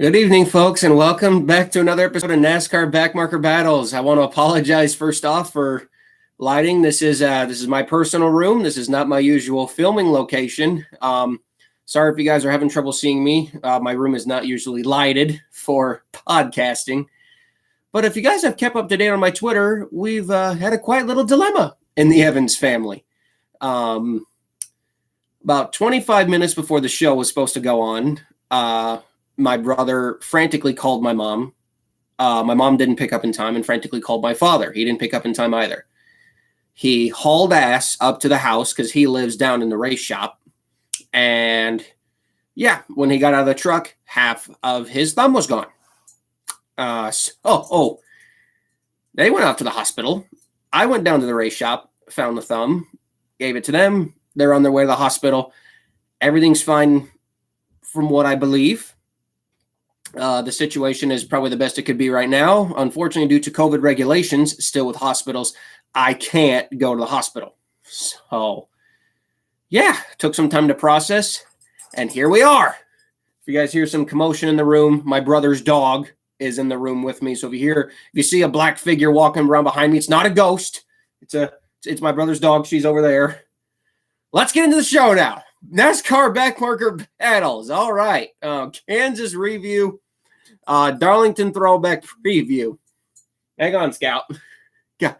Good evening, folks, and welcome back to another episode of NASCAR Backmarker Battles. I want to apologize first off for lighting. This is my personal room. This is not my usual filming location. Sorry if you guys are having trouble seeing me. My room is not usually lighted for podcasting. But if you guys have kept up to date on my Twitter, we've had a quiet little dilemma in the Evans family. About 25 minutes before the show was supposed to go on, my brother frantically called my mom. My mom didn't pick up in time and frantically called my father. He didn't pick up in time either. He hauled ass up to the house because he lives down in the race shop. And yeah, when he got out of the truck, half of his thumb was gone. They went out to the hospital. I went down to the race shop, found the thumb, gave it to them. They're on their way to the hospital. Everything's fine from what I believe. The situation is probably the best it could be right now. Unfortunately, due to COVID regulations, still with hospitals, I can't go to the hospital. So, yeah, took some time to process, and here we are. If you guys hear some commotion in the room, my brother's dog is in the room with me. So if you see a black figure walking around behind me, it's not a ghost. It's my brother's dog. She's over there. Let's get into the show now. NASCAR Backmarker Battles. All right. Kansas review. Darlington throwback preview. Hang on, Scout. Yeah.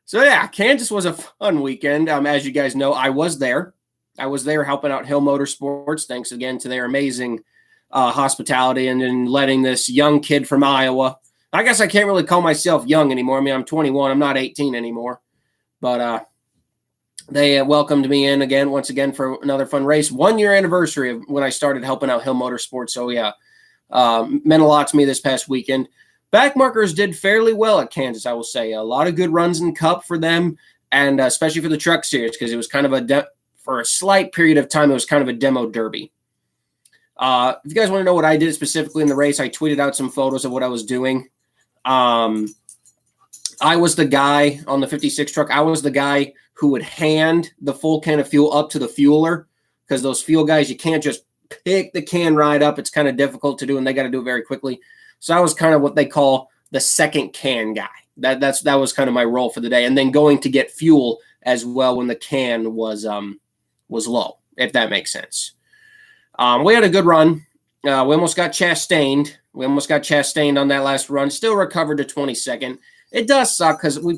So, yeah, Kansas was a fun weekend. As you guys know, I was there. I was there helping out Hill Motorsports. Thanks again to their amazing hospitality and then letting this young kid from Iowa. I guess I can't really call myself young anymore. I mean, I'm 21. I'm not 18 anymore. But they welcomed me in once again for another fun race. 1 year anniversary of when I started helping out Hill Motorsports. So, yeah, meant a lot to me this past weekend. Backmarkers did fairly well at Kansas, I will say. A lot of good runs in Cup for them, and especially for the Truck Series, because it was kind of for a slight period of time, it was kind of a demo derby. If you guys want to know what I did specifically in the race, I tweeted out some photos of what I was doing. I was the guy on the 56 truck. I was the guy who would hand the full can of fuel up to the fueler, because those fuel guys, you can't just pick the can right up. It's kind of difficult to do, and they got to do it very quickly. So I was kind of what they call the second can guy. That was kind of my role for the day, and then going to get fuel as well when the can was low, if that makes sense. We had a good run. We almost got chastained. On that last run. Still recovered to 22nd. It does suck because we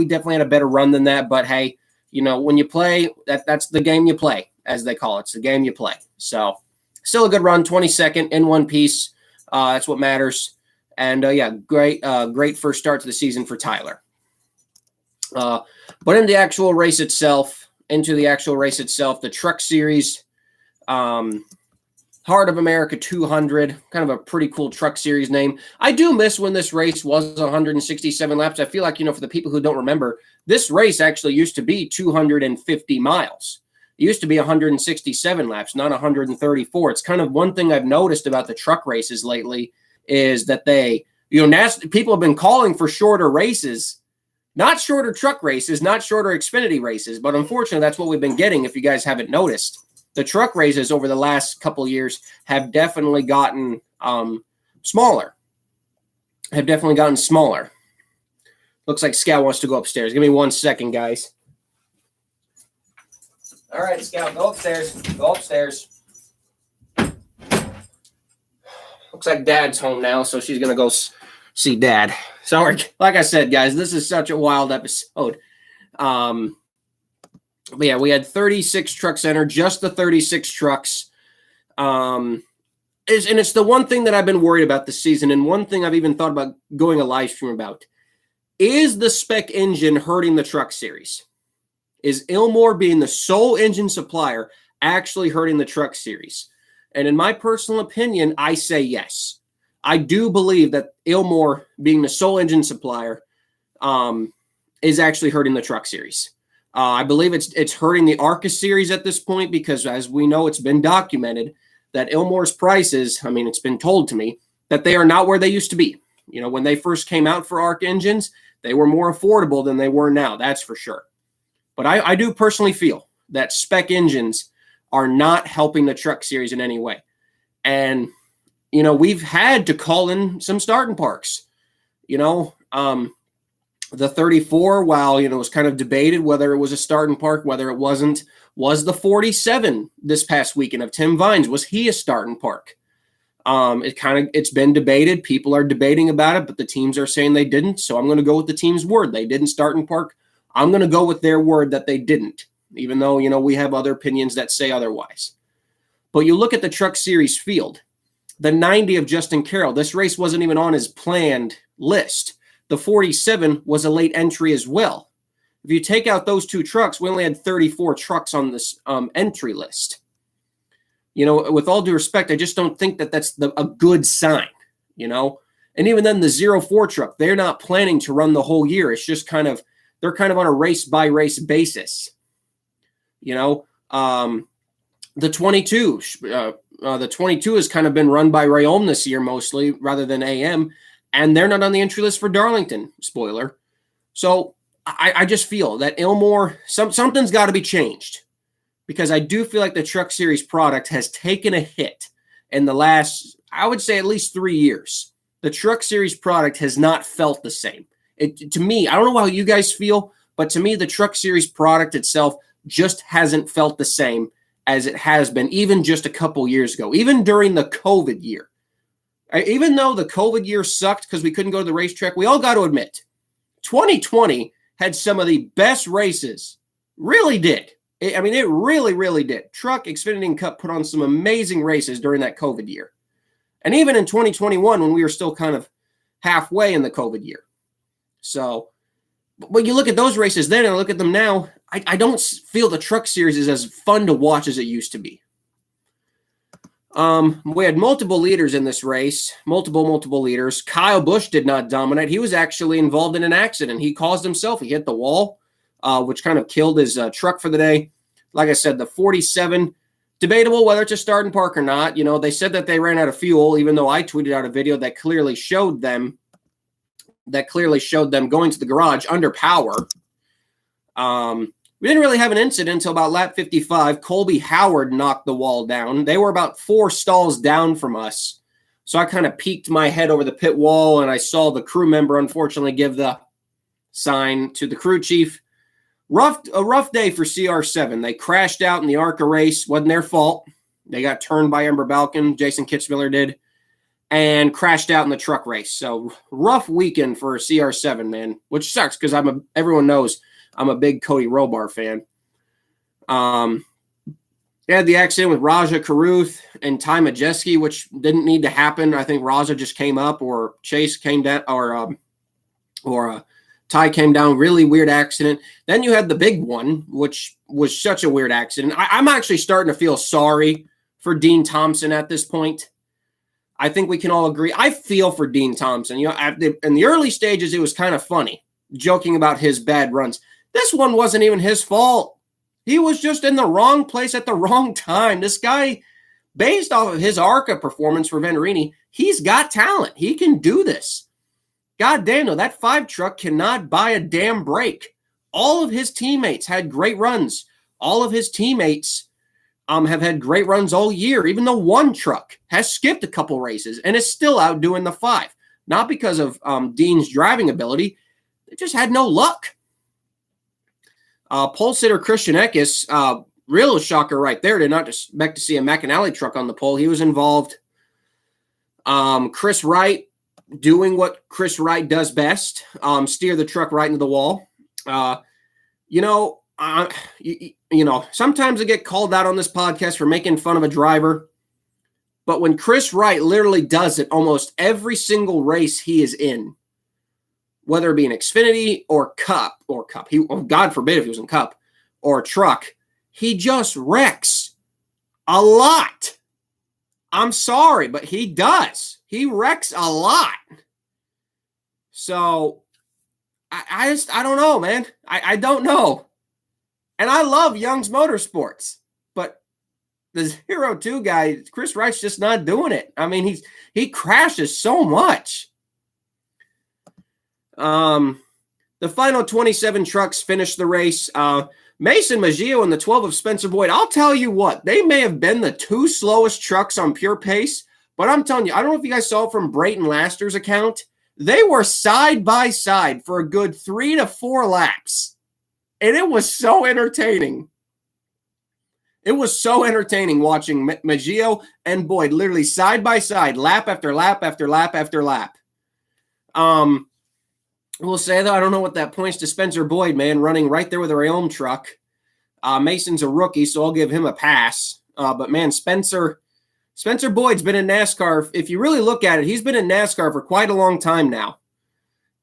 definitely had a better run than that. But hey, when you play, that's the game you play, as they call it. It's the game you play. So still a good run, 22nd in one piece. That's what matters. And great first start to the season for Tyler. But into the actual race itself, the Truck Series, Heart of America 200, kind of a pretty cool Truck Series name. I do miss when this race was 167 laps. I feel like, for the people who don't remember, this race actually used to be 250 miles. It used to be 167 laps, not 134. It's kind of one thing I've noticed about the truck races lately is that people have been calling for shorter races, not shorter truck races, not shorter Xfinity races, but unfortunately that's what we've been getting if you guys haven't noticed. The truck races over the last couple of years have definitely gotten smaller. Looks like Scout wants to go upstairs. Give me 1 second, guys. All right, Scout, go upstairs. Looks like Dad's home now, so she's going to go see Dad. Sorry. Like I said, guys, this is such a wild episode. But yeah, we had 36 trucks enter, just the 36 trucks. And it's the one thing that I've been worried about this season, and one thing I've even thought about going a live stream about. Is the spec engine hurting the Truck Series? Is Ilmor being the sole engine supplier actually hurting the Truck Series? And in my personal opinion, I say yes. I do believe that Ilmor being the sole engine supplier is actually hurting the Truck Series. I believe it's hurting the ARCA series at this point because, as we know, it's been documented that Ilmor's prices, it's been told to me, that they are not where they used to be. When they first came out for ARC engines, they were more affordable than they were now, that's for sure. But I do personally feel that spec engines are not helping the Truck Series in any way. And we've had to call in some starting parks. The 34, while, it was kind of debated whether it was a starting park, whether it wasn't, was the 47 this past weekend of Tim Vines. Was he a starting park? It's been debated. People are debating about it, but the teams are saying they didn't. So I'm going to go with the team's word. They didn't start in park. I'm going to go with their word that they didn't, even though, we have other opinions that say otherwise. But you look at the Truck Series field, the 90 of Justin Carroll, this race wasn't even on his planned list. The 47 was a late entry as well. If you take out those two trucks, we only had 34 trucks on this entry list. With all due respect, I just don't think that that's a good sign, And even then, the 04 truck, they're not planning to run the whole year. It's just they're kind of on a race-by-race basis. The 22, the 22 has kind of been run by Rayom this year mostly, rather than AM, and they're not on the entry list for Darlington. Spoiler. So I just feel that Ilmore, something's got to be changed, because I do feel like the Truck Series product has taken a hit in the last, I would say, at least 3 years. The Truck Series product has not felt the same. To me, I don't know how you guys feel, but to me, the Truck Series product itself just hasn't felt the same as it has been even just a couple years ago, even during the COVID year. Even though the COVID year sucked because we couldn't go to the racetrack, we all got to admit, 2020 had some of the best races. Really did. It really, really did. Truck, Xfinity, and Cup put on some amazing races during that COVID year. And even in 2021, when we were still kind of halfway in the COVID year. So, when you look at those races then and look at them now, I don't feel the Truck Series is as fun to watch as it used to be. We had multiple leaders in this race, multiple leaders. Kyle Busch did not dominate. He was actually involved in an accident. He caused himself. He hit the wall, which kind of killed his truck for the day. Like I said, the 47, debatable whether it's a starting park or not. They said that they ran out of fuel, even though I tweeted out a video that clearly showed them going to the garage under power. We didn't really have an incident until about lap 55. Colby Howard knocked the wall down. They were about 4 stalls down from us. So I kind of peeked my head over the pit wall, and I saw the crew member, unfortunately, give the sign to the crew chief. A rough day for CR7. They crashed out in the ARCA race. Wasn't their fault. They got turned by Ember Balkin. Jason Kitzmiller did. And crashed out in the truck race. So rough weekend for CR7, man, which sucks because everyone knows I'm a big Cody Robar fan. They had the accident with Raja Karuth and Ty Majeski, which didn't need to happen. I think Raja just came up, or Chase came down, or Ty came down. Really weird accident. Then you had the big one, which was such a weird accident. I'm actually starting to feel sorry for Dean Thompson at this point. I think we can all agree. I feel for Dean Thompson. In the early stages, it was kind of funny, joking about his bad runs. This one wasn't even his fault. He was just in the wrong place at the wrong time. This guy, based off of his ARCA performance for Venturini, he's got talent. He can do this. God damn, though, that 5 truck cannot buy a damn break. All of his teammates had great runs. All of his teammates have had great runs all year, even though one truck has skipped a couple races and is still outdoing the 5. Not because of Dean's driving ability. They just had no luck. Pole sitter Christian Eckes, real shocker right there. Did not expect to see a McAnally truck on the pole. He was involved. Chris Wright doing what Chris Wright does best, steer the truck right into the wall. Sometimes I get called out on this podcast for making fun of a driver. But when Chris Wright literally does it almost every single race he is in, whether it be an Xfinity or Cup, God forbid if he was in Cup, or truck, he just wrecks a lot. I'm sorry, but he does. He wrecks a lot. So, I don't know, man. I don't know. And I love Young's Motorsports, but the 02 guy, Chris Wright's just not doing it. I mean, he crashes so much. The final 27 trucks finished the race. Mason Maggio and the 12 of Spencer Boyd, I'll tell you what, they may have been the 2 slowest trucks on pure pace, But I'm telling you, I don't know if you guys saw from Brayton Laster's account. They were side by side for a good 3 to 4 laps. And it was so entertaining. It was so entertaining watching Maggio and Boyd literally side by side, lap after lap after lap after lap. We'll say, though, I don't know what that points to Spencer Boyd, man, running right there with a Rayom truck. Mason's a rookie, so I'll give him a pass. But, man, Spencer Boyd's been in NASCAR. If you really look at it, he's been in NASCAR for quite a long time now.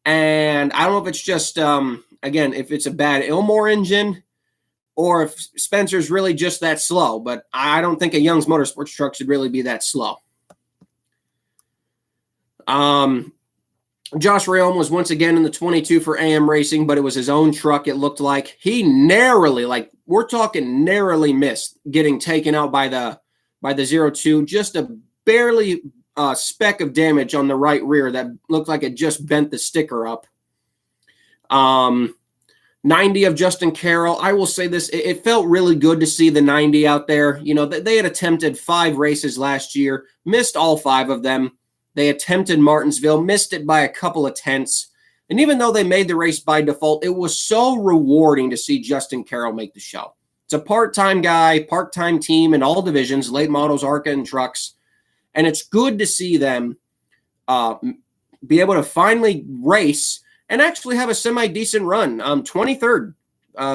And I don't know if it's just, again, if it's a bad Ilmor engine or if Spencer's really just that slow. But I don't think a Young's Motorsports truck should really be that slow. Josh Rayom was once again in the 22 for AM Racing, but it was his own truck, it looked like. He narrowly, like we're talking narrowly missed getting taken out by the 02. Just a barely speck of damage on the right rear that looked like it just bent the sticker up. 90 of Justin Carroll. I will say this, it felt really good to see the 90 out there. You know, they had attempted 5 races last year, missed all 5 of them. They attempted Martinsville, missed it by a couple of tenths. And even though they made the race by default, it was so rewarding to see Justin Carroll make the show. It's a part-time guy, part-time team in all divisions, late models, ARCA, and trucks. And it's good to see them be able to finally race and actually have a semi-decent run. 23rd.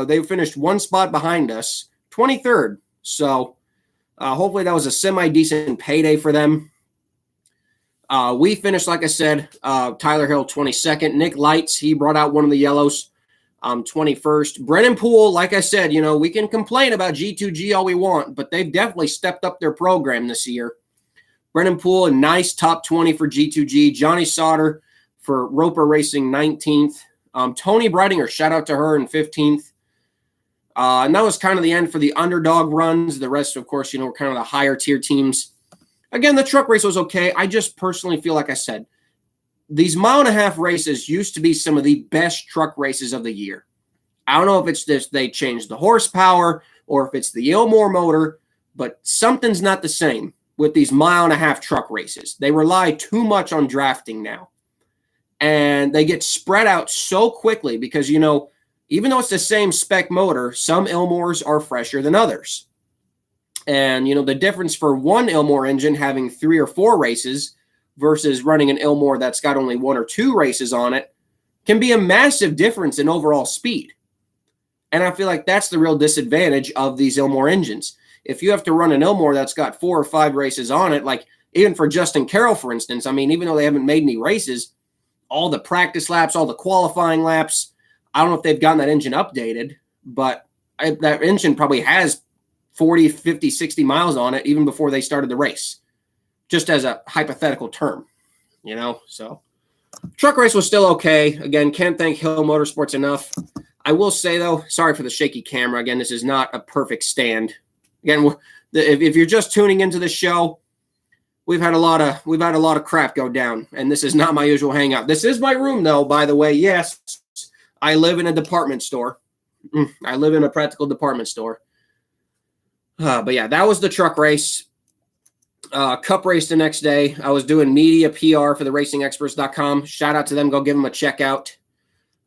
They finished 1 spot behind us. 23rd. So hopefully that was a semi-decent payday for them. We finished, like I said, Tyler Hill 22nd. Nick Lights, he brought out one of the yellows, 21st. Brennan Poole, like I said, you know, we can complain about G2G all we want, but they've definitely stepped up their program this year. Brennan Poole, a nice top 20 for G2G. Johnny Sauter for Roper Racing, 19th. Tony Breitinger, shout out to her, in 15th. And that was kind of the end for the underdog runs. The rest, of course, you know, were kind of the higher tier teams. Again, the truck race was okay. I just personally feel, like I said, these mile-and-a-half races used to be some of the best truck races of the year. I don't know if it's this, they changed the horsepower or if it's the Ilmor motor, but something's not the same with these mile-and-a-half truck races. They rely too much on drafting now. And they get spread out so quickly because, you know, even though it's the same spec motor, some Ilmors are fresher than others. And, you know, the difference for one Ilmor engine having 3 or 4 races versus running an Ilmor that's got only 1 or 2 races on it can be a massive difference in overall speed. And I feel like that's the real disadvantage of these Ilmor engines. If you have to run an Ilmor that's got 4 or 5 races on it, like even for Justin Carroll, for instance, I mean, even though they haven't made any races, all the practice laps, all the qualifying laps, I don't know if they've gotten that engine updated, but that engine probably has 40, 50, 60 miles on it even before they started the race, just as a hypothetical term, you know? So truck race was still okay. Again, can't thank Hill Motorsports enough. I will say, though, sorry for the shaky camera. Again, this is not a perfect stand. Again, if you're just tuning into the show, we've had a lot of crap go down, and this is not my usual hangout. This is my room, though, by the way. Yes, I live in a department store. I live in a practical department store. But yeah, that was the truck race. Cup race the next day. I was doing media PR for the racingexperts.com. Shout out to them. Go give them a check out.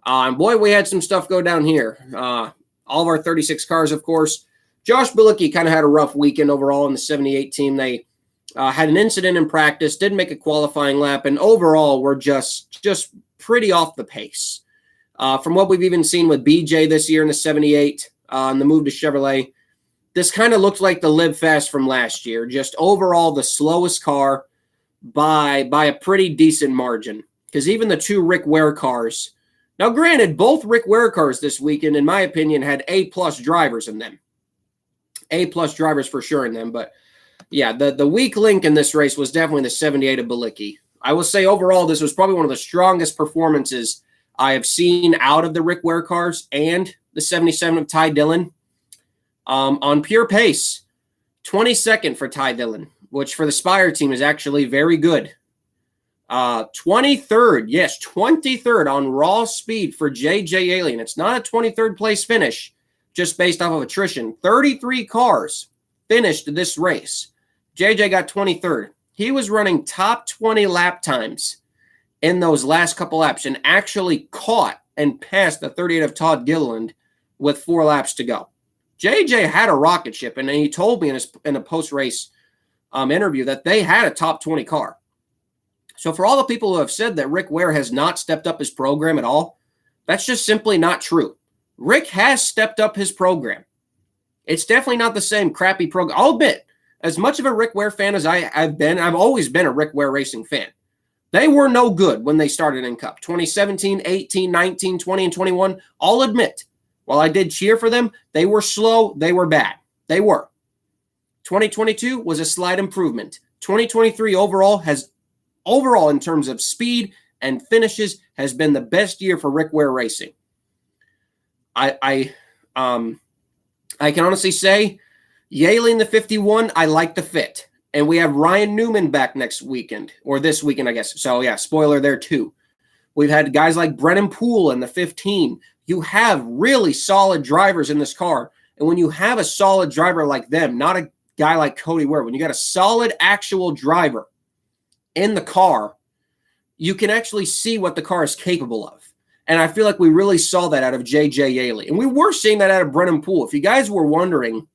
And boy, we had some stuff go down here. All of our 36 cars, of course. Josh Bilicki kind of had a rough weekend overall in the 78 team. They had an incident in practice, didn't make a qualifying lap, and overall were just pretty off the pace. From what we've even seen with BJ this year in the 78 and the move to Chevrolet, this kind of looked like the Live Fast from last year. Just overall the slowest car by a pretty decent margin. Because even the 2 Rick Ware cars, now granted, both Rick Ware cars this weekend, in my opinion, had A-plus drivers in them. A-plus drivers for sure in them. But yeah, the weak link in this race was definitely the 78 of Bilicki. I will say overall, this was probably one of the strongest performances I have seen out of the Rick Ware cars and the 77 of Ty Dillon. On pure pace, 22nd for Ty Dillon, which for the Spire team is actually very good. 23rd, yes, 23rd on raw speed for JJ Alien. It's not a 23rd place finish, just based off of attrition. 33 cars finished this race. JJ got 23rd. He was running top 20 lap times in those last couple laps and actually caught and passed the 38 of Todd Gilliland with 4 laps to go. JJ had a rocket ship, and he told me in a post-race interview that they had a top 20 car. So for all the people who have said that Rick Ware has not stepped up his program at all, that's just simply not true. Rick has stepped up his program. It's definitely not the same crappy program. I'll admit, as much of a Rick Ware fan as I've been, I've always been a Rick Ware Racing fan. They were no good when they started in Cup. 2017, 18, 19, 20, and 21, I'll admit, while I did cheer for them, they were slow, they were bad. They were. 2022 was a slight improvement. 2023 overall in terms of speed and finishes has been the best year for Rick Ware Racing. I can honestly say, Yaley in the 51, I like the fit. And we have Ryan Newman back next weekend, or this weekend, I guess. So, yeah, spoiler there, too. We've had guys like Brennan Poole in the 15. You have really solid drivers in this car. And when you have a solid driver like them, not a guy like Cody Ware, when you got a solid actual driver in the car, you can actually see what the car is capable of. And I feel like we really saw that out of J.J. Yaley. And we were seeing that out of Brennan Poole. If you guys were wondering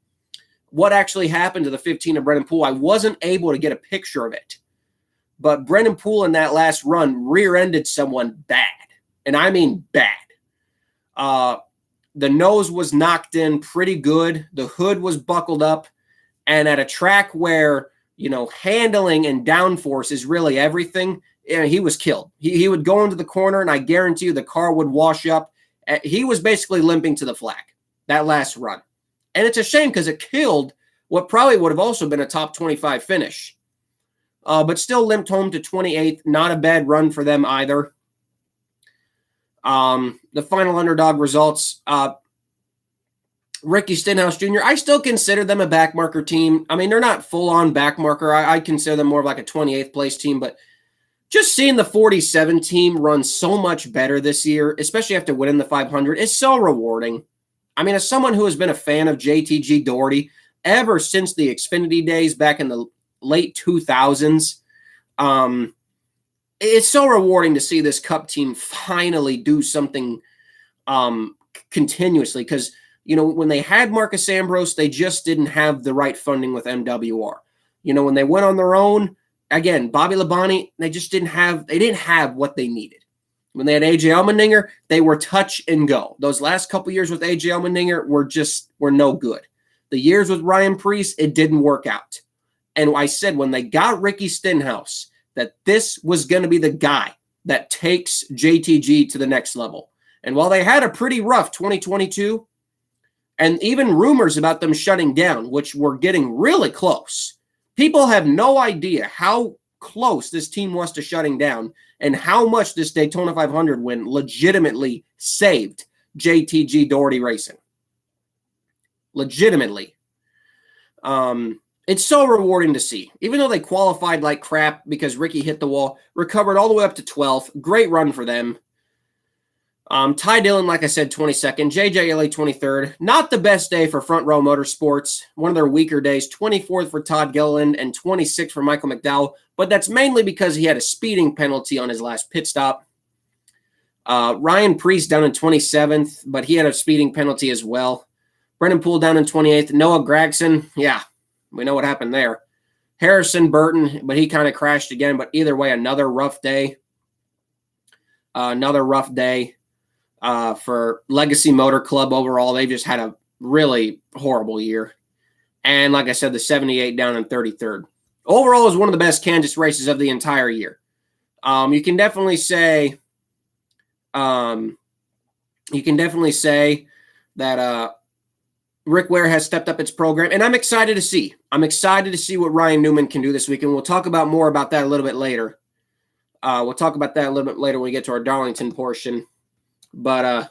what actually happened to the 15 of Brennan Poole, I wasn't able to get a picture of it. But Brennan Poole in that last run rear-ended someone bad. And I mean bad. The nose was knocked in pretty good. The hood was buckled up. And at a track where, handling and downforce is really everything, he was killed. He would go into the corner, and I guarantee you the car would wash up. He was basically limping to the flag that last run. And it's a shame because it killed what probably would have also been a top 25 finish. But still limped home to 28th. Not a bad run for them either. The final underdog results, Ricky Stenhouse Jr., I still consider them a backmarker team. I mean, they're not full-on backmarker. I consider them more of like a 28th place team, but just seeing the 47 team run so much better this year, especially after winning the 500, is so rewarding. I mean, as someone who has been a fan of JTG Doherty ever since the Xfinity days back in the late 2000s, it's so rewarding to see this Cup team finally do something continuously because, when they had Marcus Ambrose, they just didn't have the right funding with MWR. When they went on their own, again, Bobby Labonte, they didn't have what they needed. When they had AJ Allmendinger, they were touch and go. Those last couple years with AJ Allmendinger were no good. The years with Ryan Preece, it didn't work out. And I said when they got Ricky Stenhouse that this was going to be the guy that takes JTG to the next level. And while they had a pretty rough 2022, and even rumors about them shutting down, which were getting really close, people have no idea how close this team was to shutting down and how much this Daytona 500 win legitimately saved JTG Doherty Racing. Legitimately. It's so rewarding to see. Even though they qualified like crap because Ricky hit the wall, recovered all the way up to 12th. Great run for them. Ty Dillon, like I said, 22nd. JJ Yaley, 23rd. Not the best day for Front Row Motorsports. One of their weaker days. 24th for Todd Gilliland and 26th for Michael McDowell. But that's mainly because he had a speeding penalty on his last pit stop. Ryan Preece down in 27th, but he had a speeding penalty as well. Brennan Poole down in 28th. Noah Gragson, yeah, we know what happened there. Harrison Burton, but he kind of crashed again. But either way, another rough day. For Legacy Motor Club overall. They just had a really horrible year. And like I said, the 78 down in 33rd. Overall, is one of the best Kansas races of the entire year. You can definitely say that Rick Ware has stepped up its program, and I'm excited to see. I'm excited to see what Ryan Newman can do this weekend. We'll talk about more about that a little bit later. When we get to our Darlington portion. But,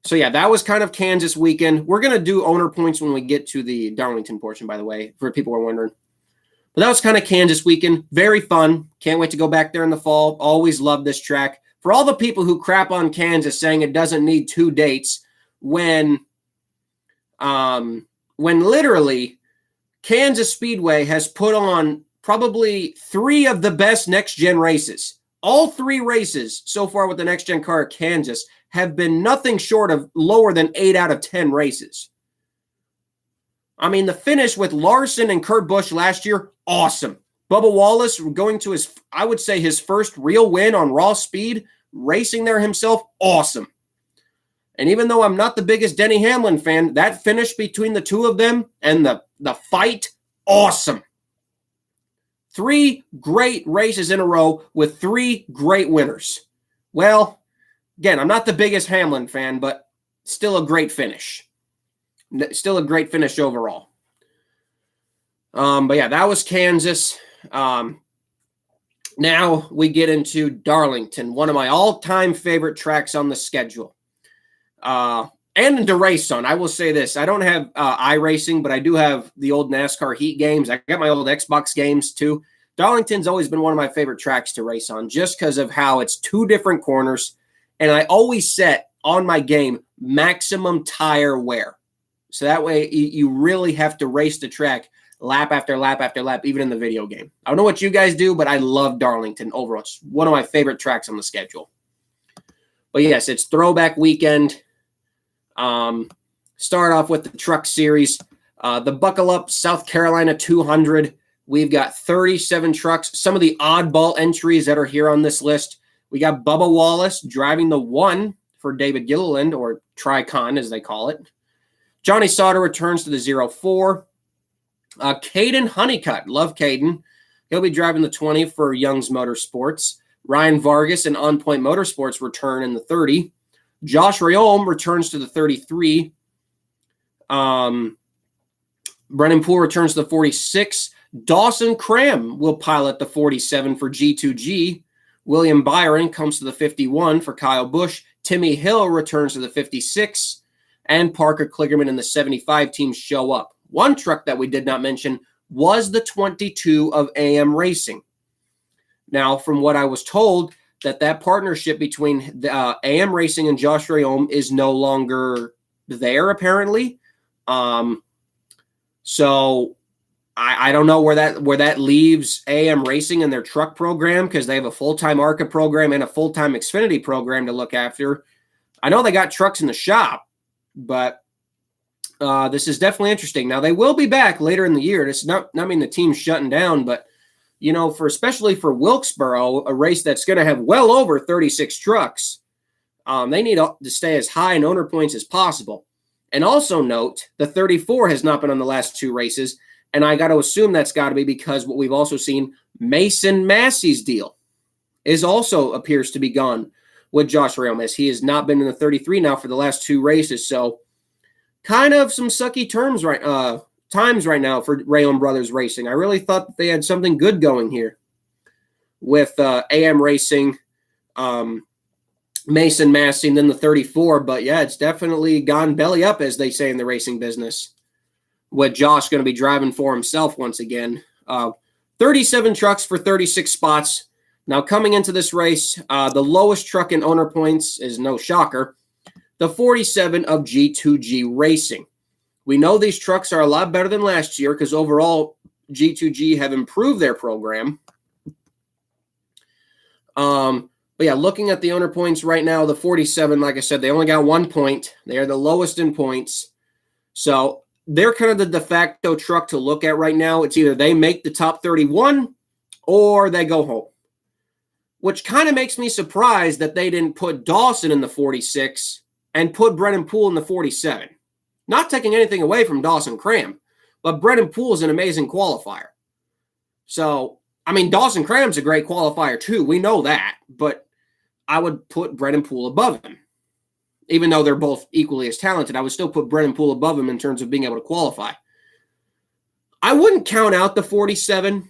so yeah, that was kind of Kansas weekend. We're going to do owner points when we get to the Darlington portion, by the way, for people who are wondering. But that was kind of Kansas weekend. Very fun. Can't wait to go back there in the fall. Always love this track. For all the people who crap on Kansas saying it doesn't need 2 dates when literally Kansas Speedway has put on probably 3 of the best next-gen races. All 3 races so far with the next-gen car at Kansas have been nothing short of lower than 8 out of 10 races. I mean, the finish with Larson and Kurt Busch last year, awesome. Bubba Wallace going to his, I would say, his first real win on raw speed, racing there himself, awesome. And even though I'm not the biggest Denny Hamlin fan, that finish between the two of them and the fight, awesome. 3 great races in a row with 3 great winners. Well, again, I'm not the biggest Hamlin fan, but still a great finish. Still a great finish overall. But yeah, that was Kansas. Now we get into Darlington, one of my all-time favorite tracks on the schedule. And to race on. I will say this. I don't have iRacing, but I do have the old NASCAR Heat games. I got my old Xbox games too. Darlington's always been one of my favorite tracks to race on just because of how it's 2 different corners. And I always set on my game maximum tire wear. So that way you really have to race the track lap after lap after lap, even in the video game. I don't know what you guys do, but I love Darlington overall. It's one of my favorite tracks on the schedule. But yes, it's throwback weekend. Start off with the truck series. The Buckle Up South Carolina 200. We've got 37 trucks. Some of the oddball entries that are here on this list. We got Bubba Wallace driving the 1 for David Gilliland, or Tricon as they call it. Johnny Sauter returns to the 04. Caden Honeycutt, love Caden. He'll be driving the 20 for Young's Motorsports. Ryan Vargas and On Point Motorsports return in the 30. Josh Rayom returns to the 33. Brennan Poole returns to the 46. Dawson Cram will pilot the 47 for G2G. William Byron comes to the 51 for Kyle Busch. Timmy Hill returns to the 56. And Parker Kligerman and the 75 teams show up. One truck that we did not mention was the 22 of AM Racing. Now, from what I was told, that partnership between the AM Racing and Josh Rayom is no longer there, apparently. So I don't know where that leaves AM Racing and their truck program, because they have a full-time ARCA program and a full-time Xfinity program to look after. I know they got trucks in the shop, but this is definitely interesting. Now, they will be back later in the year. It's not mean the team's shutting down, but you know, especially for Wilkesboro, a race that's going to have well over 36 trucks, they need to stay as high in owner points as possible. And also note, the 34 has not been on the last 2 races, and I got to assume that's got to be because what we've also seen, Mason Massey's deal is also appears to be gone with Josh Rayom, as he has not been in the 33 now for the last 2 races. So kind of some sucky times right now for Rayom Brothers Racing. I really thought that they had something good going here with AM Racing, Mason Massey, and then the 34. But yeah, it's definitely gone belly up, as they say in the racing business, with Josh going to be driving for himself once again. 37 trucks for 36 spots. Now, coming into this race, the lowest truck in owner points is no shocker, the 47 of G2G Racing. We know these trucks are a lot better than last year because overall G2G have improved their program. But yeah, looking at the owner points right now, the 47, like I said, they only got 1 point. They are the lowest in points. So they're kind of the de facto truck to look at right now. It's either they make the top 31 or they go home, which kind of makes me surprised that they didn't put Dawson in the 46 and put Brennan Poole in the 47. Not taking anything away from Dawson Cram, but Brennan Poole is an amazing qualifier. So, I mean, Dawson Cram's a great qualifier too. We know that, but I would put Brennan Poole above him. Even though they're both equally as talented, I would still put Brennan Poole above him in terms of being able to qualify. I wouldn't count out the 47.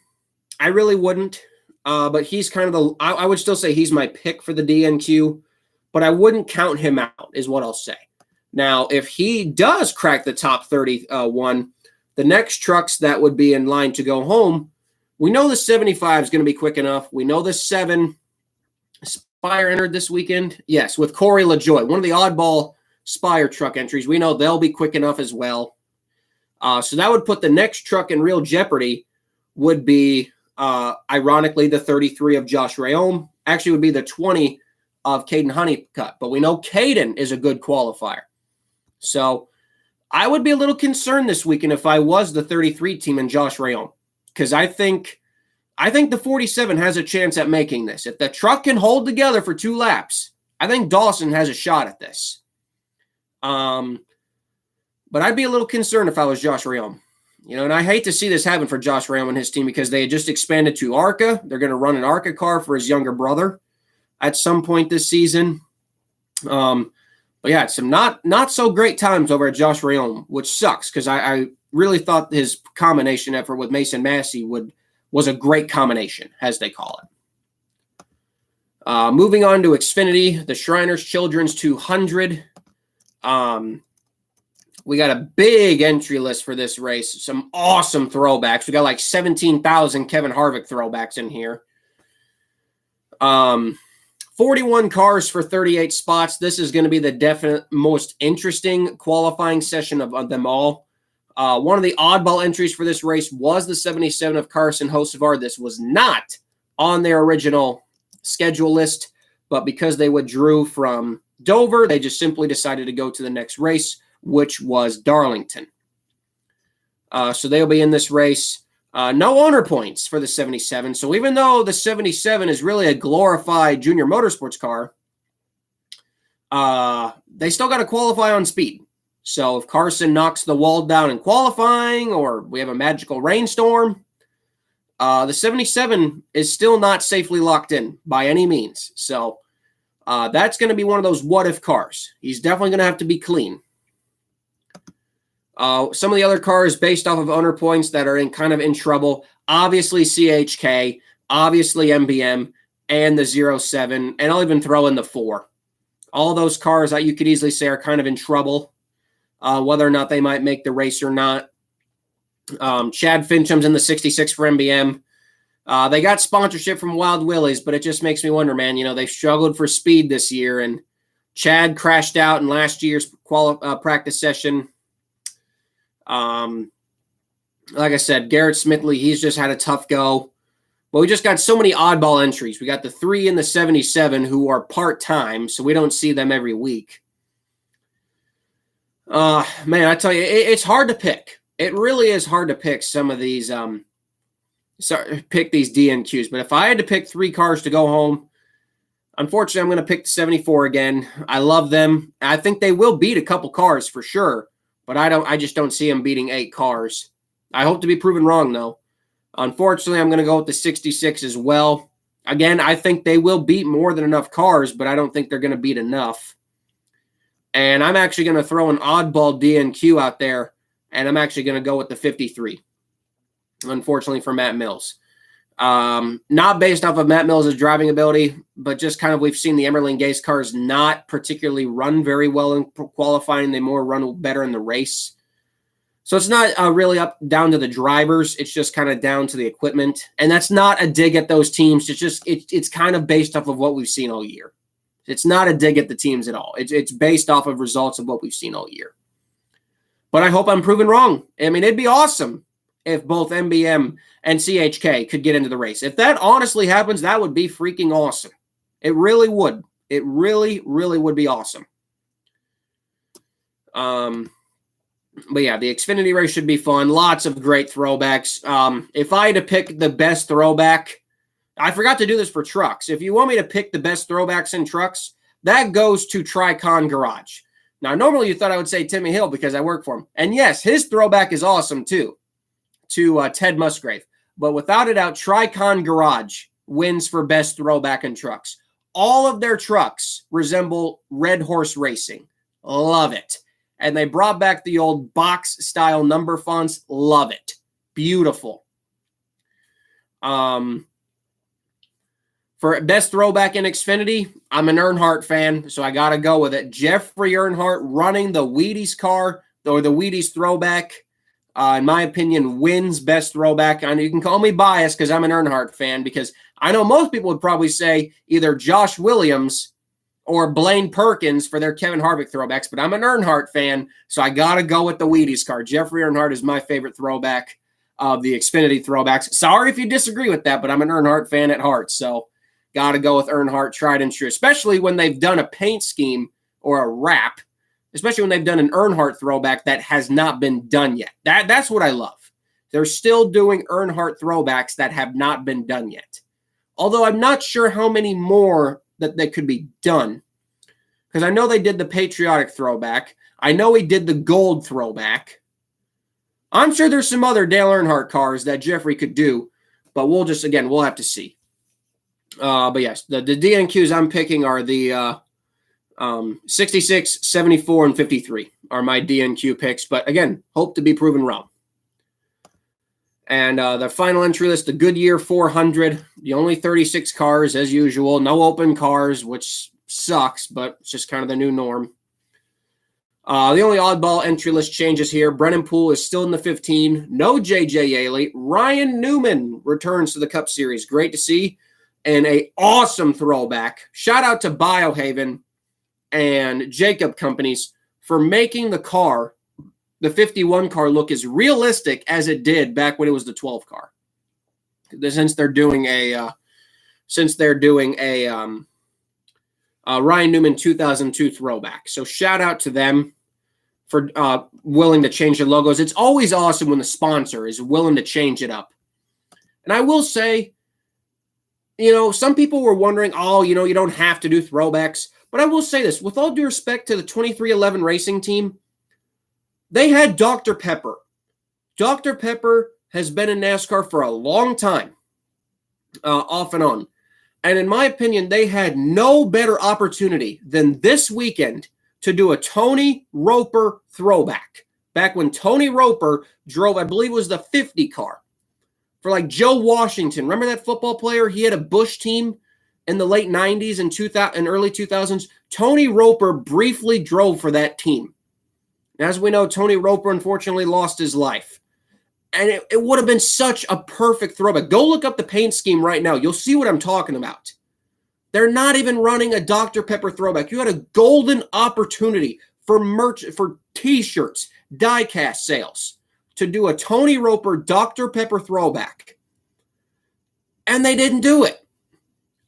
I really wouldn't. But he's kind of I would still say he's my pick for the DNQ, but I wouldn't count him out, is what I'll say. Now, if he does crack the top 31, the next trucks that would be in line to go home, we know the 75 is going to be quick enough. We know the 7 Spire entered this weekend. Yes, with Corey LaJoy, one of the oddball Spire truck entries. We know they'll be quick enough as well. So that would put the next truck in real jeopardy would be Ironically, the 33 of Josh Rayom actually would be the 20 of Caden Honeycutt. But we know Caden is a good qualifier. So I would be a little concerned this weekend if I was the 33 team and Josh Rayom, because I think the 47 has a chance at making this. If the truck can hold together for 2 laps, I think Dawson has a shot at this. But I'd be a little concerned if I was Josh Rayom. And I hate to see this happen for Josh Rayom and his team because they had just expanded to ARCA. They're going to run an ARCA car for his younger brother at some point this season. But yeah, it's some not so great times over at Josh Rayom, which sucks because I really thought his combination effort with Mason Massey was a great combination, as they call it. Moving on to Xfinity, the Shriners Children's 200. We got a big entry list for this race. Some awesome throwbacks. We got like 17,000 Kevin Harvick throwbacks in here. 41 cars for 38 spots. This is going to be the definite most interesting qualifying session of them all. One of the oddball entries for this race was the 77 of Carson Hocevar. This was not on their original schedule list, but because they withdrew from Dover, they just simply decided to go to the next race, which was Darlington. So they'll be in this race. No owner points for the 77. So even though the 77 is really a glorified junior motorsports car, they still got to qualify on speed. So if Carson knocks the wall down in qualifying or we have a magical rainstorm, the 77 is still not safely locked in by any means. So that's going to be one of those what-if cars. He's definitely going to have to be clean. Some of the other cars based off of owner points that are kind of in trouble, obviously CHK, obviously MBM, and the 07, and I'll even throw in the 4. All those cars that you could easily say are kind of in trouble, whether or not they might make the race or not. Chad Fincham's in the 66 for MBM. They got sponsorship from Wild Willie's, but it just makes me wonder, man, they've struggled for speed this year, and Chad crashed out in last year's practice session. Like I said, Garrett Smithley, he's just had a tough go. But we just got so many oddball entries. We got the 3 and the 77 who are part-time, so we don't see them every week. Man, I tell you, it's hard to pick. It really is hard to pick some of these, pick these DNQs. But if I had to pick 3 cars to go home, unfortunately, I'm going to pick the 74 again. I love them. I think they will beat a couple cars for sure. But I just don't see him beating 8 cars. I hope to be proven wrong, though. Unfortunately, I'm going to go with the 66 as well. Again, I think they will beat more than enough cars, but I don't think they're going to beat enough. And I'm actually going to throw an oddball DNQ out there, and I'm actually going to go with the 53, unfortunately, for Matt Mills. Not based off of Matt Mills' driving ability, but just kind of we've seen the Emerling Gase cars not particularly run very well in qualifying. They more run better in the race. So it's not really down to the drivers. It's just kind of down to the equipment. And that's not a dig at those teams. It's kind of based off of what we've seen all year. It's not a dig at the teams at all. It's based off of results of what we've seen all year. But I hope I'm proven wrong. I mean, it'd be awesome if both MBM and CHK could get into the race. If that honestly happens, that would be freaking awesome. It really would. It really, really would be awesome. But yeah, the Xfinity race should be fun. Lots of great throwbacks. If I had to pick the best throwback, I forgot to do this for trucks. If you want me to pick the best throwbacks in trucks, that goes to Tricon Garage. Now, normally you thought I would say Timmy Hill because I work for him. And yes, his throwback is awesome too, to Ted Musgrave. But without a doubt, Tricon Garage wins for best throwback in trucks. All of their trucks resemble Red Horse Racing. Love it. And they brought back the old box-style number fonts. Love it. Beautiful. For best throwback in Xfinity, I'm an Earnhardt fan, so I got to go with it. Jeffrey Earnhardt running the Wheaties car, or the Wheaties throwback, in my opinion, wins best throwback. And you can call me biased because I'm an Earnhardt fan, because I know most people would probably say either Josh Williams or Blaine Perkins for their Kevin Harvick throwbacks, but I'm an Earnhardt fan, so I got to go with the Wheaties car. Jeffrey Earnhardt is my favorite throwback. of the Xfinity throwbacks. Sorry if you disagree with that, but I'm an Earnhardt fan at heart, so got to go with Earnhardt, tried and true, especially when they've done a paint scheme or a wrap, especially when they've done an Earnhardt throwback that has not been done yet. That's what I love. They're still doing Earnhardt throwbacks that have not been done yet. Although I'm not sure how many more that they could be done. Because I know they did the patriotic throwback. I know he did the gold throwback. I'm sure there's some other Dale Earnhardt cars that Jeffrey could do. But we'll have to see. But yes, the DNQs I'm picking are the 66, 74, and 53 are my DNQ picks. But again, hope to be proven wrong. And the final entry list, the Goodyear 400, the only 36 cars as usual, no open cars, which sucks, but it's just kind of the new norm. The only oddball entry list changes here. Brennan Poole is still in the 15. No J.J. Yaley. Ryan Newman returns to the Cup Series. Great to see. And a awesome throwback. Shout out to Biohaven and Jacob Companies for making the car, the 51 car, look as realistic as it did back when it was the 12 car. Since they're doing a Ryan Newman 2002 throwback. So shout out to them for willing to change the logos. It's always awesome when the sponsor is willing to change it up. And I will say, some people were wondering, you don't have to do throwbacks. But I will say this, with all due respect to the 2311 racing team, they had Dr. Pepper. Dr. Pepper has been in NASCAR for a long time, off and on. And in my opinion, they had no better opportunity than this weekend to do a Tony Roper throwback. Back when Tony Roper drove, I believe it was the 50 car for like Joe Washington. Remember that football player? He had a Busch team in the late 90s and early 2000s. Tony Roper briefly drove for that team. As we know, Tony Roper unfortunately lost his life. And it would have been such a perfect throwback. Go look up the paint scheme right now. You'll see what I'm talking about. They're not even running a Dr. Pepper throwback. You had a golden opportunity for merch, for T-shirts, die-cast sales, to do a Tony Roper Dr. Pepper throwback. And they didn't do it.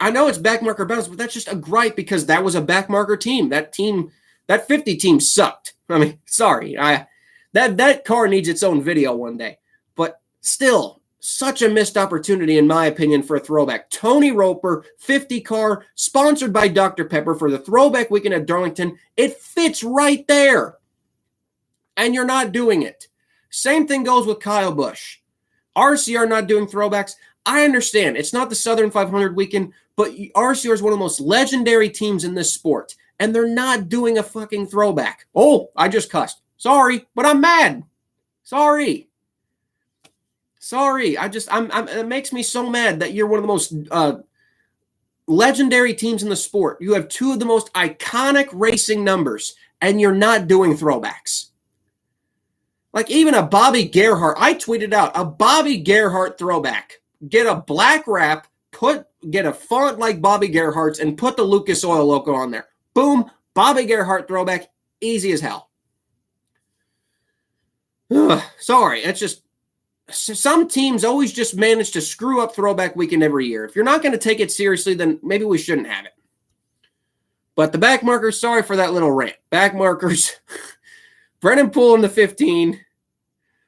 I know it's Backmarker battles, but that's just a gripe because that was a Backmarker team. That 50 team sucked. I mean, sorry. That car needs its own video one day. But still, such a missed opportunity, in my opinion, for a throwback. Tony Roper, 50 car, sponsored by Dr. Pepper for the throwback weekend at Darlington. It fits right there. And you're not doing it. Same thing goes with Kyle Busch. RCR not doing throwbacks. I understand. It's not the Southern 500 weekend, but RCR is one of the most legendary teams in this sport. And they're not doing a fucking throwback. Oh, I just cussed. Sorry, but I'm mad. Sorry. It makes me so mad that you're one of the most legendary teams in the sport. You have two of the most iconic racing numbers, and you're not doing throwbacks. Like even a Bobby Gerhart. I tweeted out a Bobby Gerhart throwback. Get a black wrap, get a font like Bobby Gerhart's, and put the Lucas Oil logo on there. Boom, Bobby Gerhart throwback, easy as hell. Sorry, it's just some teams always just manage to screw up throwback weekend every year. If you're not going to take it seriously, then maybe we shouldn't have it. But the Backmarkers, sorry for that little rant. Backmarkers, Brennan Poole in the 15,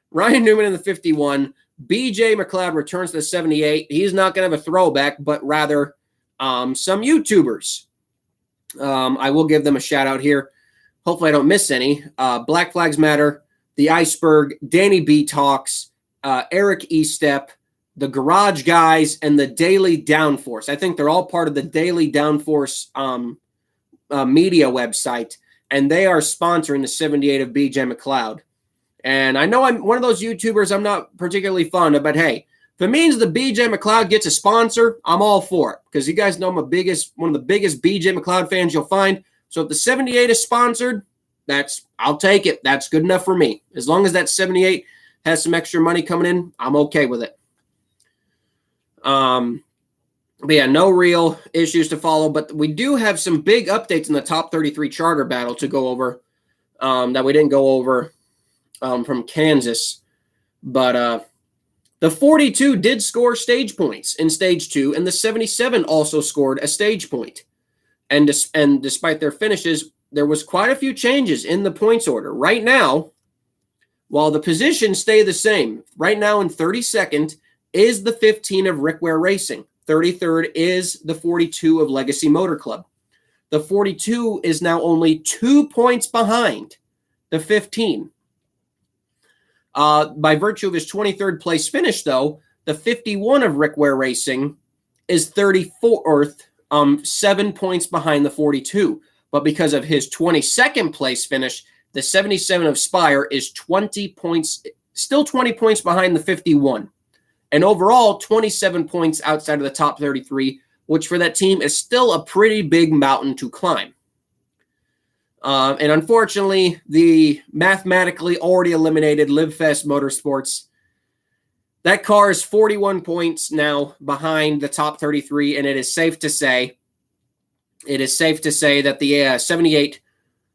Ryan Newman in the 51, BJ McLeod returns to the 78. He's not going to have a throwback, but rather some YouTubers. I will give them a shout out here. Hopefully I don't miss any. Black Flags Matter, The Iceberg, Danny B Talks, Eric Estep, the Garage Guys, and the Daily Downforce. I think they're all part of the Daily Downforce media website, and they are sponsoring the 78 of BJ McLeod. And I know I'm one of those YouTubers I'm not particularly fond of, but hey, if it means the BJ McLeod gets a sponsor, I'm all for it. Because you guys know I'm one of the biggest BJ McLeod fans you'll find. So if the 78 is sponsored, I'll take it. That's good enough for me. As long as that 78 has some extra money coming in, I'm okay with it. But yeah, no real issues to follow. But we do have some big updates in the top 33 charter battle to go over that we didn't go over from Kansas. But The 42 did score stage points in stage 2, and the 77 also scored a stage point. And despite their finishes, there was quite a few changes in the points order. Right now, while the positions stay the same, right now in 32nd is the 15 of Rick Ware Racing. 33rd is the 42 of Legacy Motor Club. The 42 is now only 2 points behind the 15. By virtue of his 23rd place finish, though, the 51 of Rick Ware Racing is 34th, 7 points behind the 42. But because of his 22nd place finish, the 77 of Spire is 20 points, still 20 points behind the 51. And overall, 27 points outside of the top 33, which for that team is still a pretty big mountain to climb. And unfortunately, the mathematically already eliminated LiveFest Motorsports, that car is 41 points now behind the top 33, and it is safe to say that the 78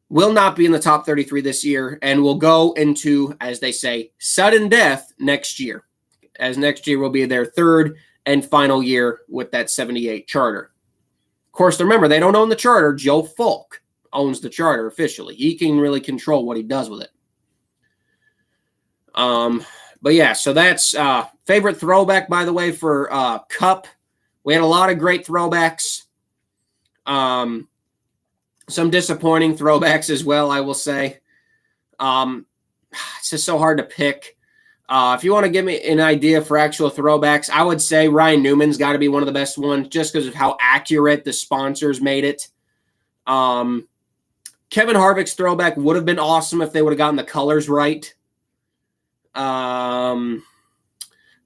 will not be in the top 33 this year and will go into, as they say, sudden death next year, as next year will be their third and final year with that 78 charter. Of course, remember, they don't own the charter. Joe Falk owns the charter officially. He can really control what he does with it. But yeah, so that's favorite throwback, by the way, for Cup. We had a lot of great throwbacks. Some disappointing throwbacks as well, I will say. It's just so hard to pick. If you want to give me an idea for actual throwbacks, I would say Ryan Newman's got to be one of the best ones just because of how accurate the sponsors made it. Kevin Harvick's throwback would have been awesome if they would have gotten the colors right. Joey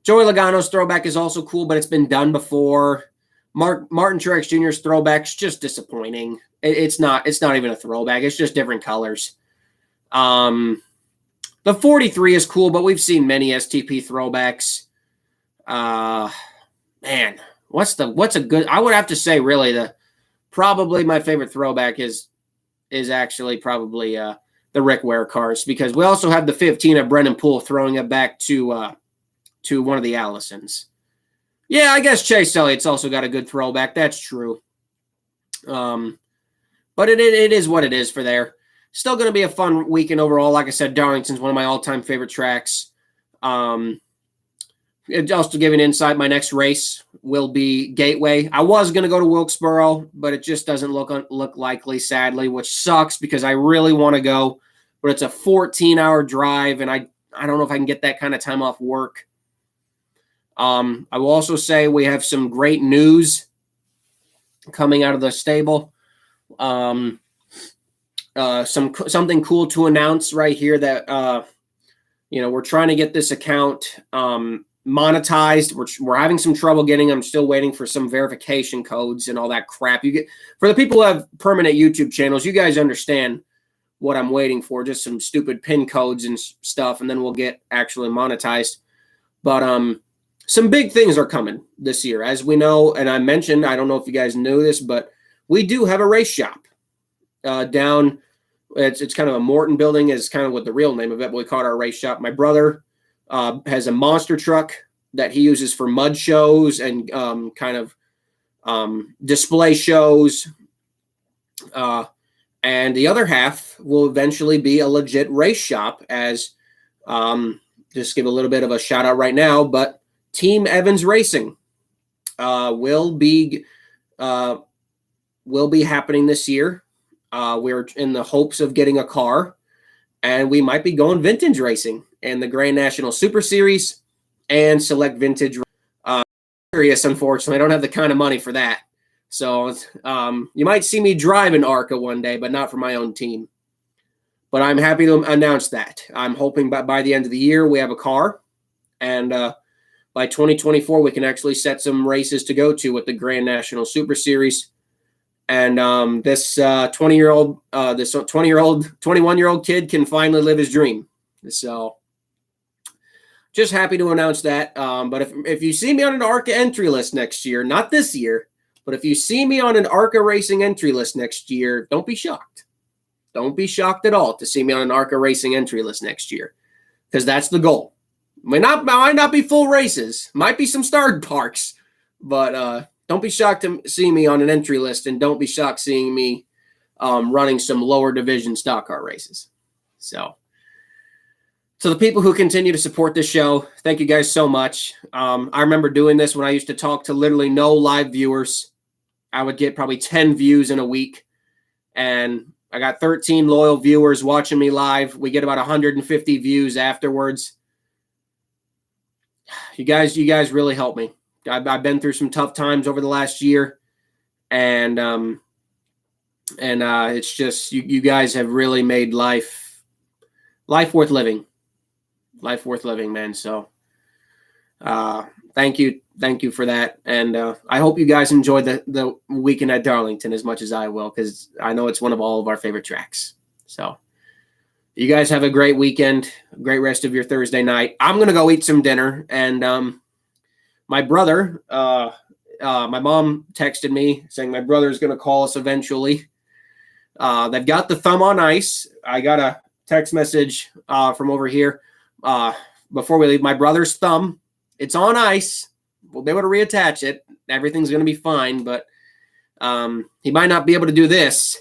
Logano's throwback is also cool, but it's been done before. Martin Truex Jr.'s throwback's just disappointing. It's not even a throwback. It's just different colors. The 43 is cool, but we've seen many STP throwbacks. Man, what's a good? I would have to say really probably my favorite throwback is actually probably the Rick Ware cars, because we also have the 15 of Brennan Poole throwing it back to one of the Allisons. Yeah, I guess Chase Elliott's also got a good throwback. That's true. But it is what it is for there. Still going to be a fun weekend overall. Like I said, Darlington's one of my all-time favorite tracks. Just to give an insight, my next race will be Gateway. I was going to go to Wilkesboro, but it just doesn't look likely, sadly, which sucks because I really want to go. But it's a 14-hour drive, and I don't know if I can get that kind of time off work. I will also say we have some great news coming out of the stable. Something cool to announce right here that we're trying to get this account monetized. We're having some trouble getting. I'm still waiting for some verification codes and all that crap. You get for the people who have permanent YouTube channels, you guys understand what I'm waiting for. Just some stupid pin codes and stuff, and then we'll get actually monetized. But some big things are coming this year, as we know. And I mentioned, I don't know if you guys knew this, but we do have a race shop down. It's kind of a Morton building is kind of what the real name of it, but we call it our race shop. My brother has a monster truck that he uses for mud shows and display shows. And the other half will eventually be a legit race shop, as just give a little bit of a shout out right now, but Team Evans Racing will be happening this year. We're in the hopes of getting a car, and we might be going vintage racing in the Grand National Super Series and select vintage. Unfortunately, I don't have the kind of money for that. So you might see me drive an ARCA one day, but not for my own team. But I'm happy to announce that. I'm hoping by the end of the year we have a car, and by 2024 we can actually set some races to go to with the Grand National Super Series. And this 21-year-old kid can finally live his dream. So just happy to announce that. But if you see me on an ARCA entry list next year, not this year, but if you see me on an ARCA Racing entry list next year, don't be shocked. Don't be shocked at all to see me on an ARCA Racing entry list next year, because that's the goal. Might not be full races. Might be some starred parks. But don't be shocked to see me on an entry list, and don't be shocked seeing me running some lower division stock car races. So the people who continue to support this show, thank you guys so much. I remember doing this when I used to talk to literally no live viewers. I would get probably 10 views in a week, and I got 13 loyal viewers watching me live. We get about 150 views afterwards. You guys really help me. I've been through some tough times over the last year, and it's just you guys have really made life worth living. Life worth living, man. So thank you for that, and I hope you guys enjoyed the weekend at Darlington as much as I will, because I know it's one of all of our favorite tracks. So you guys have a great weekend, great rest of your Thursday night. I'm gonna go eat some dinner, and my brother, my mom texted me saying my brother's gonna call us eventually. They've got the thumb on ice. I got a text message from over here before we leave. My brother's thumb, it's on ice. We'll be able to reattach it. Everything's going to be fine, but he might not be able to do this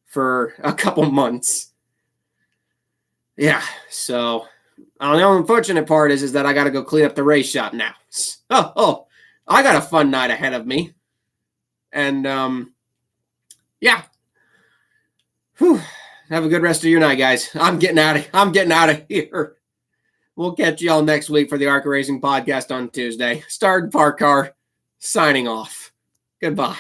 for a couple months. Yeah, so the unfortunate part is that I got to go clean up the race shop now. Oh, I got a fun night ahead of me. And yeah. Whew. Have a good rest of your night, guys. I'm getting out of here. We'll catch you all next week for the ARCA Racing Podcast on Tuesday. Starred Park Car, signing off. Goodbye.